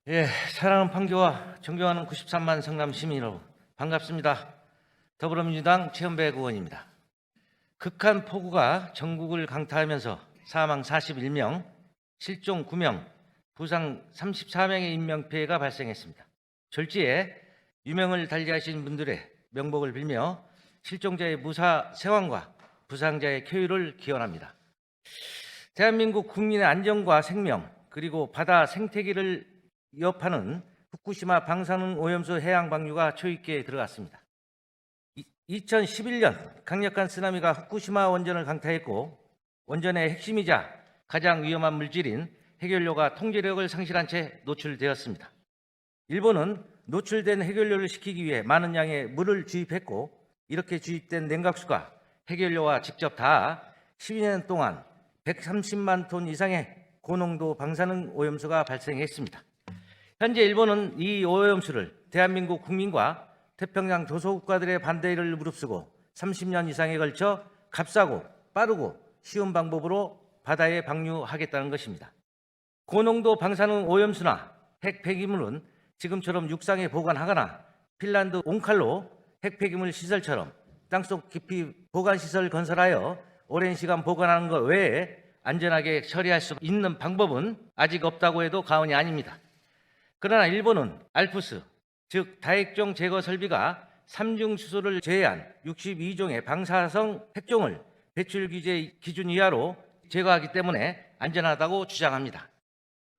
예, 사랑하는 판교와 존경하는 93만 성남 시민 여러분, 반갑습니다. 더불어민주당 최현배 의원입니다. 극한 폭우가 전국을 강타하면서 사망 41명, 실종 9명, 부상 34명의 인명피해가 발생했습니다. 졸지에 유명을 달리하신 분들의 명복을 빌며 실종자의 무사 생還과 부상자의 쾌유를 기원합니다. 대한민국 국민의 안전과 생명 그리고 바다 생태계를 위협하는 후쿠시마 방사능 오염수 해양 방류가 초입기에 들어갔습니다. 2011년 강력한 쓰나미가 후쿠시마 원전을 강타했고 원전의 핵심이자 가장 위험한 물질인 해결료가 통제력을 상실한 채 노출되었습니다. 일본은 노출된 해결료를 식히기 위해 많은 양의 물을 주입했고 이렇게 주입된 냉각수가 해결료와 직접 닿아 12년 동안 130만 톤 이상의 고농도 방사능 오염수가 발생했습니다. 현재 일본은 이 오염수를 대한민국 국민과 태평양 도서국가들의 반대를 무릅쓰고 30년 이상에 걸쳐 값싸고 빠르고 쉬운 방법으로 바다에 방류하겠다는 것입니다. 고농도 방사능 오염수나 핵 폐기물은 지금처럼 육상에 보관하거나 핀란드 온칼로 핵 폐기물 시설처럼 땅속 깊이 보관시설 건설하여 오랜 시간 보관하는 것 외에 안전하게 처리할 수 있는 방법은 아직 없다고 해도 과언이 아닙니다. 그러나 일본은 알프스, 즉 다핵종 제거 설비가 3중 수소를 제외한 62종의 방사성 핵종을 배출 규제 기준 이하로 제거하기 때문에 안전하다고 주장합니다.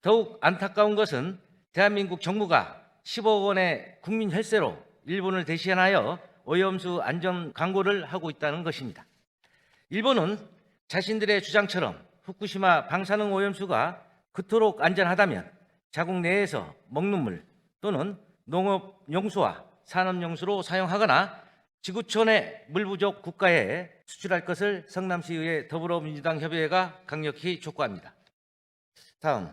더욱 안타까운 것은 대한민국 정부가 10억 원의 국민 혈세로 일본을 대신하여 오염수 안전 광고를 하고 있다는 것입니다. 일본은 자신들의 주장처럼 후쿠시마 방사능 오염수가 그토록 안전하다면 자국 내에서 먹는 물 또는 농업 용수와 산업 용수로 사용하거나 지구촌의 물 부족 국가에 수출할 것을 성남시의회 더불어민주당 협의회가 강력히 촉구합니다. 다음,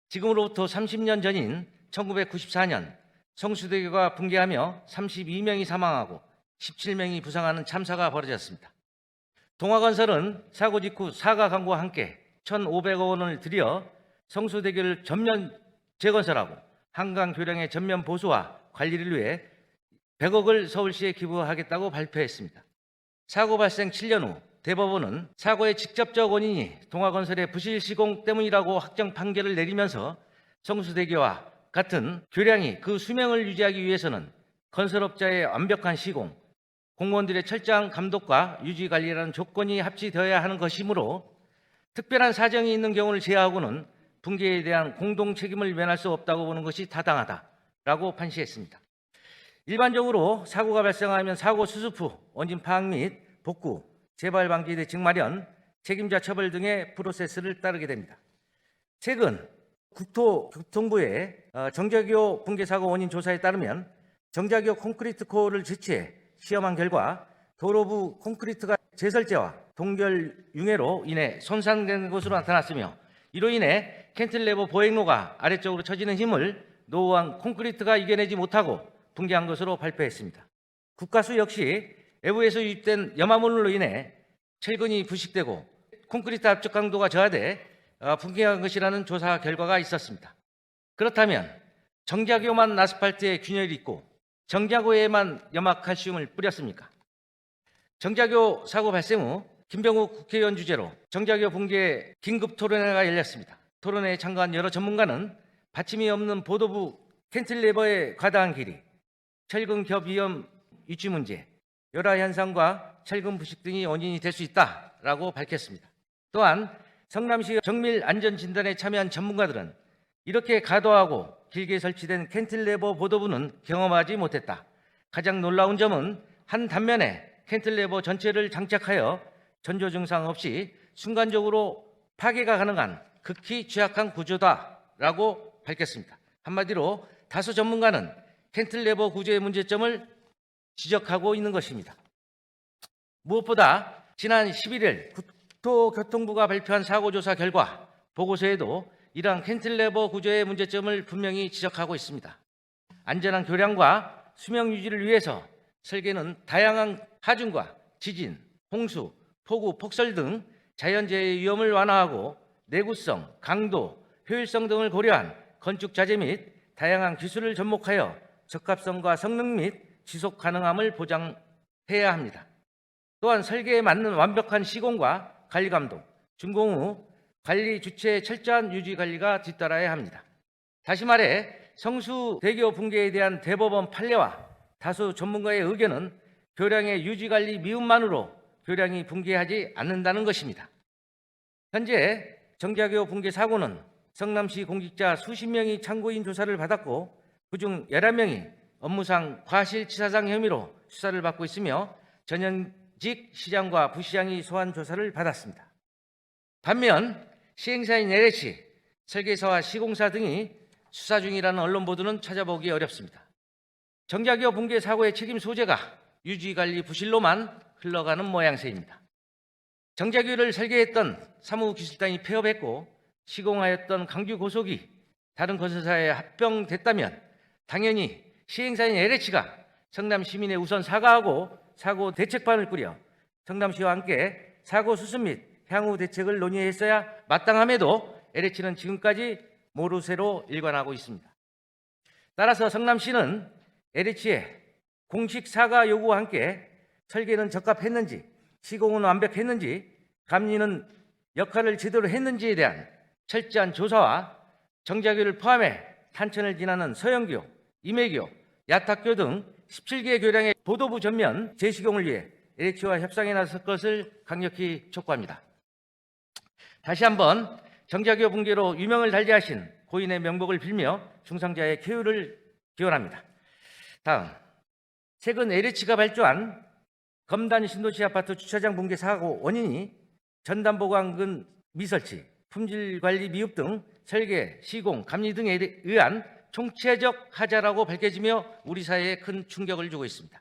지금으로부터 30년 전인 1994년 성수대교가 붕괴하며 32명이 사망하고 17명이 부상하는 참사가 벌어졌습니다. 동아건설은 사고 직후 사과 광고와 함께 1,500억 원을 들여 성수대교를 전면 재건설하고 한강 교량의 전면 보수와 관리를 위해 100억을 서울시에 기부하겠다고 발표했습니다. 사고 발생 7년 후 대법원은 사고의 직접적 원인이 동아건설의 부실 시공 때문이라고 확정 판결을 내리면서 성수대교와 같은 교량이 그 수명을 유지하기 위해서는 건설업자의 완벽한 시공, 공무원들의 철저한 감독과 유지 관리라는 조건이 합치되어야 하는 것이므로 특별한 사정이 있는 경우를 제외하고는 붕괴에 대한 공동 책임을 면할 수 없다고 보는 것이 타당하다라고 판시했습니다. 일반적으로 사고가 발생하면 사고 수습 후 원인 파악 및 복구, 재발 방지 대책 마련, 책임자 처벌 등의 프로세스를 따르게 됩니다. 최근 국토교통부의 정자교 붕괴 사고 원인 조사에 따르면 정자교 콘크리트 코어를 제치해 시험한 결과 도로부 콘크리트가 제설제와 동결 융해로 인해 손상된 것으로 나타났으며 이로 인해 캔틸레버 보행로가 아래쪽으로 처지는 힘을 노후한 콘크리트가 이겨내지 못하고 붕괴한 것으로 발표했습니다. 국가수 역시 외부에서 유입된 염화물로 인해 철근이 부식되고 콘크리트 압축 강도가 저하돼 붕괴한 것이라는 조사 결과가 있었습니다. 그렇다면 정자교만 아스팔트에 균열이 있고 정자교에만 염화칼슘을 뿌렸습니까? 정자교 사고 발생 후 김병욱 국회의원 주재로 정자교 붕괴 긴급 토론회가 열렸습니다. 토론회에 참가한 여러 전문가는 받침이 없는 보도부 캔틸레버의 과다한 길이, 철근 겹 위험 유치 문제, 열화 현상과 철근 부식 등이 원인이 될 수 있다라고 밝혔습니다. 또한 성남시 정밀 안전 진단에 참여한 전문가들은 이렇게 과도하고 길게 설치된 캔틸레버 보도부는 경험하지 못했다. 가장 놀라운 점은 한 단면에 캔틸레버 전체를 장착하여 전조 증상 없이 순간적으로 파괴가 가능한 극히 취약한 구조다라고 밝혔습니다. 한마디로 다수 전문가는 캔틸레버 구조의 문제점을 지적하고 있는 것입니다. 무엇보다 지난 11일 국토교통부가 발표한 사고조사 결과 보고서에도 이러한 캔틸레버 구조의 문제점을 분명히 지적하고 있습니다. 안전한 교량과 수명 유지를 위해서 설계는 다양한 하중과 지진, 홍수, 폭우, 폭설 등 자연재해의 위험을 완화하고 내구성, 강도, 효율성 등을 고려한 건축 자재 및 다양한 기술을 접목하여 적합성과 성능 및 지속 가능함을 보장해야 합니다. 또한 설계에 맞는 완벽한 시공과 관리 감독, 준공 후 관리 주체의 철저한 유지 관리가 뒤따라야 합니다. 다시 말해 성수대교 붕괴에 대한 대법원 판례와 다수 전문가의 의견은 교량의 유지 관리 미흡만으로 교량이 붕괴하지 않는다는 것입니다. 현재 정자교 붕괴 사고는 성남시 공직자 수십 명이 참고인 조사를 받았고 그중 11명이 업무상 과실치사상 혐의로 수사를 받고 있으며 전현직 시장과 부시장이 소환 조사를 받았습니다. 반면 시행사인 LH, 설계사와 시공사 등이 수사 중이라는 언론 보도는 찾아보기 어렵습니다. 정자교 붕괴 사고의 책임 소재가 유지관리 부실로만 흘러가는 모양새입니다. 정자교를 설계했던 사무기술단이 폐업했고 시공하였던 강규 고속이 다른 건설사에 합병됐다면 당연히 시행사인 LH가 성남 시민에 우선 사과하고 사고 대책반을 꾸려 성남시와 함께 사고 수습 및 향후 대책을 논의했어야 마땅함에도 LH는 지금까지 모르쇠로 일관하고 있습니다. 따라서 성남시는 LH의 공식 사과 요구와 함께 설계는 적합했는지, 시공은 완벽했는지, 감리는 역할을 제대로 했는지에 대한 철저한 조사와 정자교를 포함해 탄천을 지나는 서영교, 임해교, 야탁교 등 17개 교량의 보도부 전면 재시공을 위해 LH와 협상에 나설 것을 강력히 촉구합니다. 다시 한번 정자교 붕괴로 유명을 달리하신 고인의 명복을 빌며 중상자의 쾌유를 기원합니다. 다음, 최근 LH가 발주한 검단 신도시 아파트 주차장 붕괴 사고 원인이 전담보강근 미설치, 품질관리 미흡 등 설계, 시공, 감리 등에 의한 총체적 하자라고 밝혀지며 우리 사회에 큰 충격을 주고 있습니다.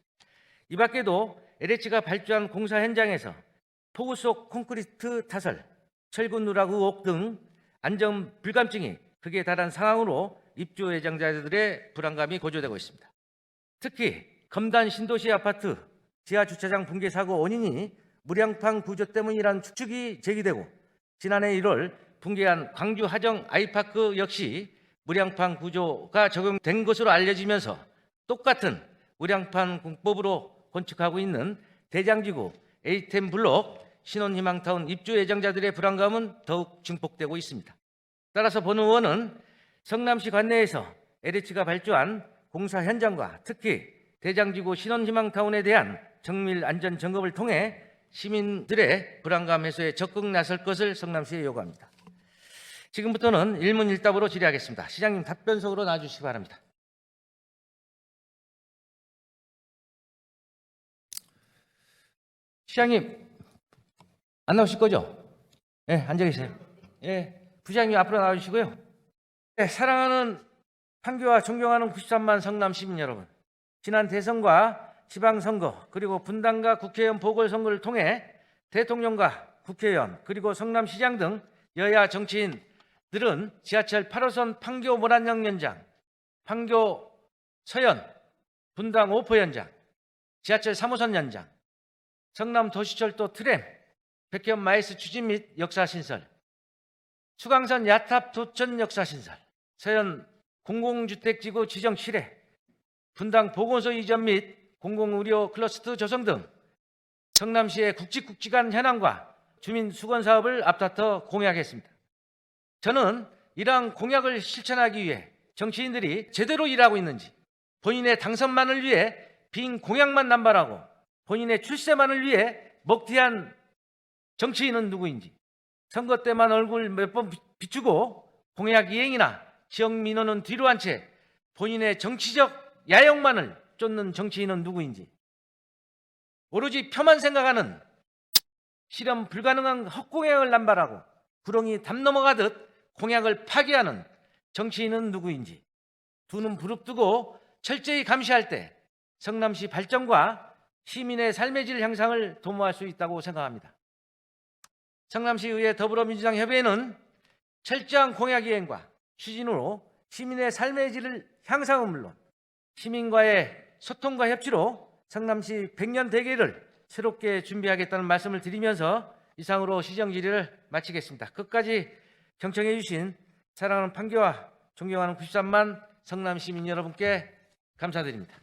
이 밖에도 LH가 발주한 공사 현장에서 폭우 속 콘크리트 타설, 철근 누락 의혹 등 안전 불감증이 극에 달한 상황으로 입주 예정자들의 불안감이 고조되고 있습니다. 특히 검단 신도시 아파트 지하 주차장 붕괴 사고 원인이 무량판 구조 때문이라는 추측이 제기되고 지난해 1월 붕괴한 광주 하정 아이파크 역시 무량판 구조가 적용된 것으로 알려지면서 똑같은 무량판 공법으로 건축하고 있는 대장지구 A10 블록 신혼희망타운 입주 예정자들의 불안감은 더욱 증폭되고 있습니다. 따라서 본 의원은 성남시 관내에서 LH가 발주한 공사 현장과 특히 대장지구 신혼희망타운에 대한 정밀 안전 점검을 통해 시민들의 불안감 해소에 적극 나설 것을 성남시에 요구합니다. 지금부터는 일문일답으로 질의하겠습니다. 시장님 답변석으로 나와주시기 바랍니다. 시장님 안 나오실 거죠? 네, 앉아 계세요. 예, 부장님 앞으로 나와주시고요. 네, 사랑하는 판교와 존경하는 93만 성남 시민 여러분, 지난 대선과 지방선거 그리고 분당과 국회의원 보궐선거를 통해 대통령과 국회의원 그리고 성남시장 등 여야 정치인들은 지하철 8호선 판교 모란역 연장, 판교 서현, 분당 5포 연장, 지하철 3호선 연장, 성남 도시철도 트램, 백현 마이스 추진 및 역사 신설, 수강선 야탑 도천 역사 신설, 서현 공공주택지구 지정 실해, 분당 보건소 이전 및 공공의료 클러스터 조성 등 성남시의 굵직굵직한 현안과 주민 수건 사업을 앞다퉈 공약했습니다. 저는 이러한 공약을 실천하기 위해 정치인들이 제대로 일하고 있는지, 본인의 당선만을 위해 빈 공약만 남발하고 본인의 출세만을 위해 먹튀한 정치인은 누구인지, 선거 때만 얼굴 몇 번 비추고 공약 이행이나 지역 민원은 뒤로 한 채 본인의 정치적 야영만을 쫓는 정치인은 누구인지, 오로지 표만 생각하는 실현 불가능한 헛공약을 남발하고 구렁이 담 넘어가듯 공약을 파기하는 정치인은 누구인지 두 눈 부릅뜨고 철저히 감시할 때 성남시 발전과 시민의 삶의 질 향상을 도모할 수 있다고 생각합니다. 성남시의회 더불어민주당 협의회는 철저한 공약 이행과 추진으로 시민의 삶의 질을 향상은 물론 시민과의 소통과 협치로 성남시 100년 대계를 새롭게 준비하겠다는 말씀을 드리면서 이상으로 시정 질의를 마치겠습니다. 끝까지 경청해 주신 사랑하는 판교와 존경하는 93만 성남 시민 여러분께 감사드립니다.